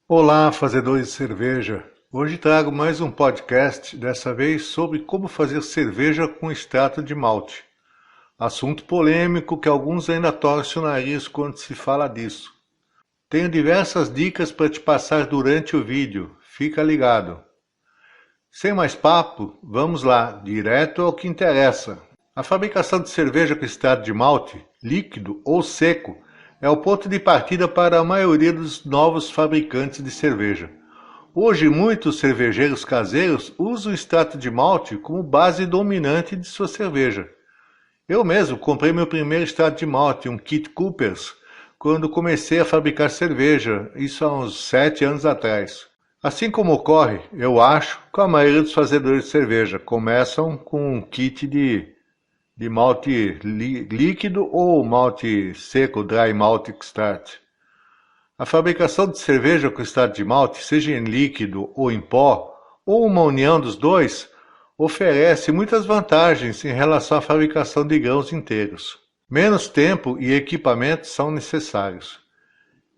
Olá, fazedores de cerveja! Hoje trago mais um podcast, dessa vez sobre como fazer cerveja com extrato de malte. Assunto polêmico que alguns ainda torcem o nariz quando se fala disso. Tenho diversas dicas para te passar durante o vídeo, fica ligado. Sem mais papo, vamos lá, direto ao que interessa. A fabricação de cerveja com extrato de malte, líquido ou seco, é o ponto de partida para a maioria dos novos fabricantes de cerveja. Hoje, muitos cervejeiros caseiros usam o extrato de malte como base dominante de sua cerveja. Eu mesmo comprei meu primeiro extrato de malte, um Kit Coopers, quando comecei a fabricar cerveja, isso há uns 7 anos atrás. Assim como ocorre, eu acho, com a maioria dos fazedores de cerveja, começam com um kit de malte líquido ou malte seco, dry malt extract. A fabricação de cerveja com extrato de malte, seja em líquido ou em pó, ou uma união dos dois, oferece muitas vantagens em relação à fabricação de grãos inteiros. Menos tempo e equipamentos são necessários.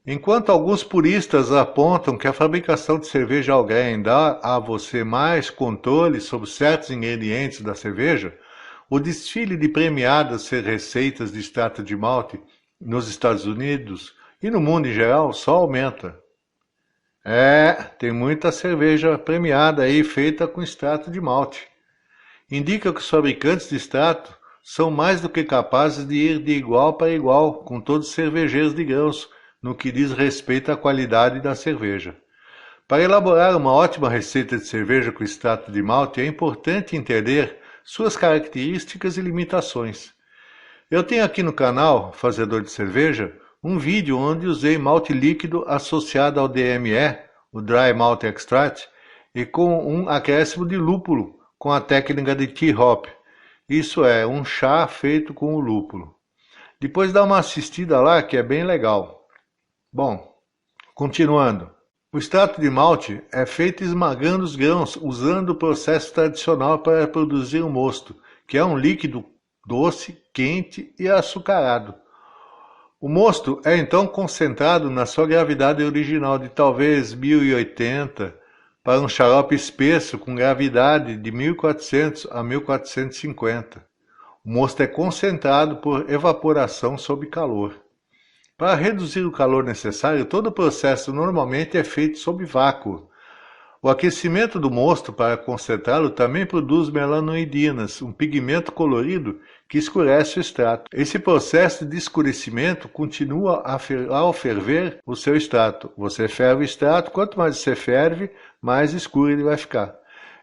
Enquanto alguns puristas apontam que a fabricação de cerveja ao grain dá a você mais controle sobre certos ingredientes da cerveja, o desfile de premiadas receitas de extrato de malte nos Estados Unidos e no mundo em geral só aumenta. Tem muita cerveja premiada aí feita com extrato de malte. Indica que os fabricantes de extrato são mais do que capazes de ir de igual para igual com todos os cervejeiros de grãos no que diz respeito à qualidade da cerveja. Para elaborar uma ótima receita de cerveja com extrato de malte é importante entender suas características e limitações. Eu tenho aqui no canal, Fazedor de Cerveja, um vídeo onde usei malte líquido associado ao DME, o Dry Malt Extract, e com um acréscimo de lúpulo, com a técnica de T-Hop. Isso é, um chá feito com o lúpulo. Depois dá uma assistida lá que é bem legal. Bom, continuando. O extrato de malte é feito esmagando os grãos, usando o processo tradicional para produzir o mosto, que é um líquido doce, quente e açucarado. O mosto é então concentrado na sua gravidade original de talvez 1080 para um xarope espesso com gravidade de 1400 a 1450. O mosto é concentrado por evaporação sob calor. Para reduzir o calor necessário, todo o processo normalmente é feito sob vácuo. O aquecimento do mosto para concentrá-lo também produz melanoidinas, um pigmento colorido que escurece o extrato. Esse processo de escurecimento continua ao ferver o seu extrato. Você ferve o extrato, quanto mais você ferve, mais escuro ele vai ficar.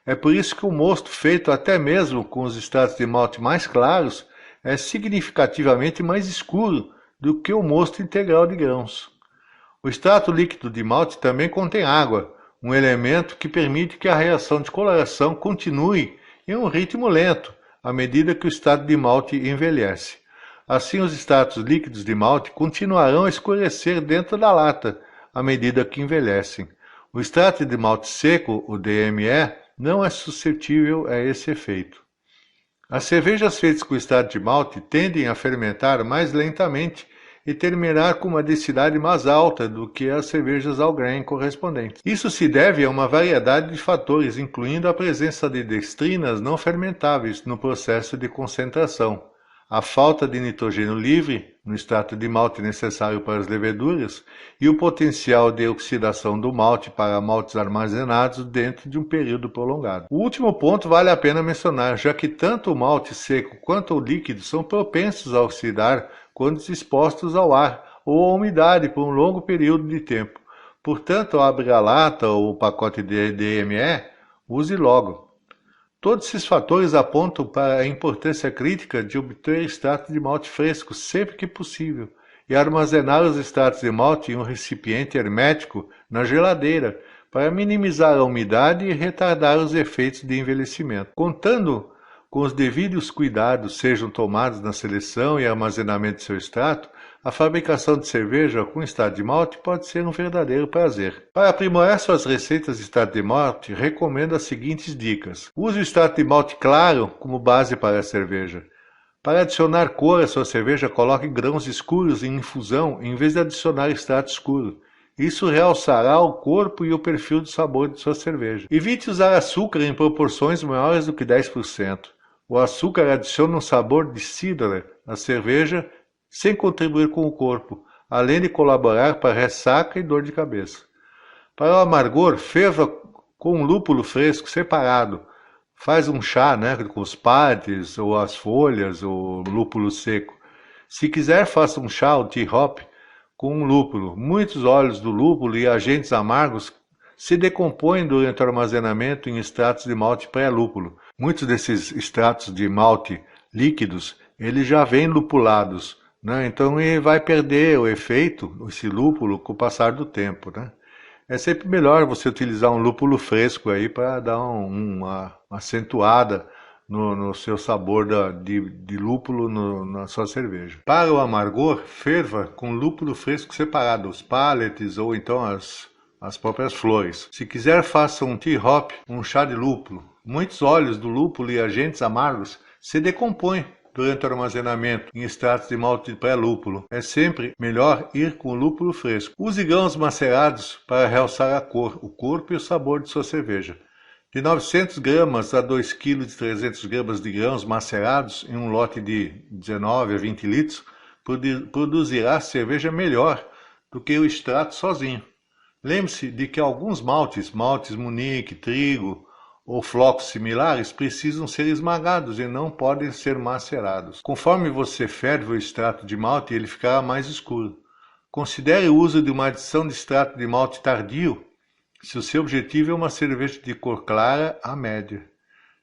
É por isso que o mosto feito até mesmo com os extratos de malte mais claros é significativamente mais escuro do que o mosto integral de grãos. O extrato líquido de malte também contém água, um elemento que permite que a reação de coloração continue em um ritmo lento, à medida que o extrato de malte envelhece. Assim, os extratos líquidos de malte continuarão a escurecer dentro da lata, à medida que envelhecem. O extrato de malte seco, o DME, não é suscetível a esse efeito. As cervejas feitas com extrato de malte tendem a fermentar mais lentamente e terminar com uma densidade mais alta do que as cervejas ao grain correspondentes. Isso se deve a uma variedade de fatores, incluindo a presença de dextrinas não fermentáveis no processo de concentração, a falta de nitrogênio livre no extrato de malte necessário para as leveduras e o potencial de oxidação do malte para maltes armazenados dentro de um período prolongado. O último ponto vale a pena mencionar, já que tanto o malte seco quanto o líquido são propensos a oxidar quando expostos ao ar ou à umidade por um longo período de tempo. Portanto, ao abrir a lata ou o pacote de DME, use logo. Todos esses fatores apontam para a importância crítica de obter extrato de malte fresco sempre que possível e armazenar os extratos de malte em um recipiente hermético na geladeira para minimizar a umidade e retardar os efeitos de envelhecimento. Contando com os devidos cuidados sejam tomados na seleção e armazenamento de seu extrato, a fabricação de cerveja com extrato de malte pode ser um verdadeiro prazer. Para aprimorar suas receitas de extrato de malte, recomendo as seguintes dicas. Use o extrato de malte claro como base para a cerveja. Para adicionar cor à sua cerveja, coloque grãos escuros em infusão em vez de adicionar extrato escuro. Isso realçará o corpo e o perfil do sabor de sua cerveja. Evite usar açúcar em proporções maiores do que 10%. O açúcar adiciona um sabor de cidra à cerveja sem contribuir com o corpo, além de colaborar para ressaca e dor de cabeça. Para o amargor, ferva com um lúpulo fresco separado. Faz um chá, né, com os partes, ou as folhas, ou lúpulo seco. Se quiser, faça um chá, o tea hop, com um lúpulo. Muitos óleos do lúpulo e agentes amargos se decompõem durante o armazenamento em extratos de malte pré-lúpulo. Muitos desses extratos de malte líquidos, eles já vêm lupulados, né? Então ele vai perder o efeito, esse lúpulo, com o passar do tempo, né? É sempre melhor você utilizar um lúpulo fresco aí para dar uma acentuada no seu sabor de lúpulo na sua cerveja. Para o amargor, ferva com lúpulo fresco separado, os pallets ou então as próprias flores. Se quiser, faça um tea hop, um chá de lúpulo. Muitos óleos do lúpulo e agentes amargos se decompõem durante o armazenamento em extratos de malte pré-lúpulo. É sempre melhor ir com o lúpulo fresco. Use grãos macerados para realçar a cor, o corpo e o sabor de sua cerveja. De 900 gramas a 2 kg de 300 gramas de grãos macerados em um lote de 19 a 20 litros, produzirá cerveja melhor do que o extrato sozinho. Lembre-se de que alguns maltes Munique, trigo ou flocos similares, precisam ser esmagados e não podem ser macerados. Conforme você ferve o extrato de malte, ele ficará mais escuro. Considere o uso de uma adição de extrato de malte tardio, se o seu objetivo é uma cerveja de cor clara a média.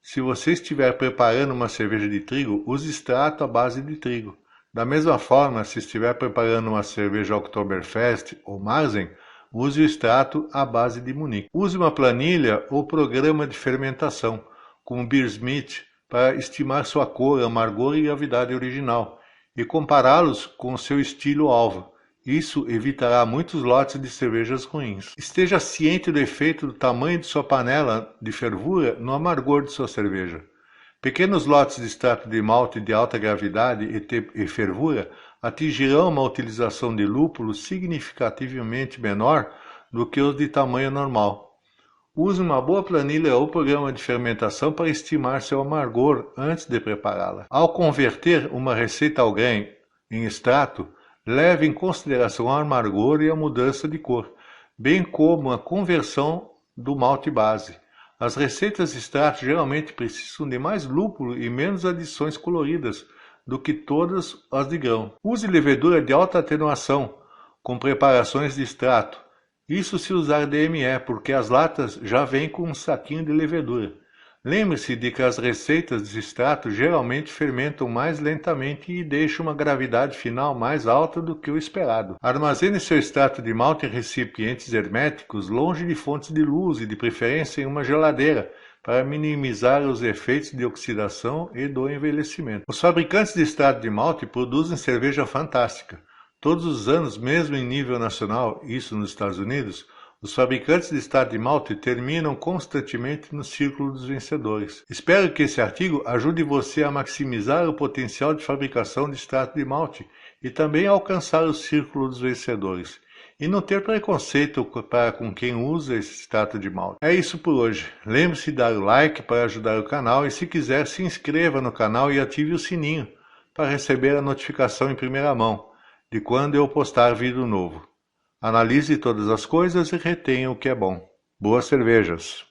Se você estiver preparando uma cerveja de trigo, use extrato à base de trigo. Da mesma forma, se estiver preparando uma cerveja Oktoberfest ou Marzen, use o extrato à base de Munique. Use uma planilha ou programa de fermentação, como Beersmith, para estimar sua cor, amargor e gravidade original, e compará-los com o seu estilo-alvo. Isso evitará muitos lotes de cervejas ruins. Esteja ciente do efeito do tamanho de sua panela de fervura no amargor de sua cerveja. Pequenos lotes de extrato de malte de alta gravidade e fervura atingirão uma utilização de lúpulo significativamente menor do que os de tamanho normal. Use uma boa planilha ou programa de fermentação para estimar seu amargor antes de prepará-la. Ao converter uma receita ao grain em extrato, leve em consideração o amargor e a mudança de cor, bem como a conversão do malte base. As receitas de extrato geralmente precisam de mais lúpulo e menos adições coloridas do que todas as de grão. Use levedura de alta atenuação com preparações de extrato. Isso se usar DME, porque as latas já vêm com um saquinho de levedura. Lembre-se de que as receitas de extrato geralmente fermentam mais lentamente e deixam uma gravidade final mais alta do que o esperado. Armazene seu extrato de malte em recipientes herméticos longe de fontes de luz e de preferência em uma geladeira, para minimizar os efeitos de oxidação e do envelhecimento. Os fabricantes de extrato de malte produzem cerveja fantástica. Todos os anos, mesmo em nível nacional, isso nos Estados Unidos, os fabricantes de extrato de malte terminam constantemente no círculo dos vencedores. Espero que esse artigo ajude você a maximizar o potencial de fabricação de extrato de malte e também a alcançar o círculo dos vencedores. E não ter preconceito para com quem usa esse extrato de malte. É isso por hoje. Lembre-se de dar o like para ajudar o canal e, se quiser, se inscreva no canal e ative o sininho para receber a notificação em primeira mão de quando eu postar vídeo novo. Analise todas as coisas e retenha o que é bom. Boas cervejas!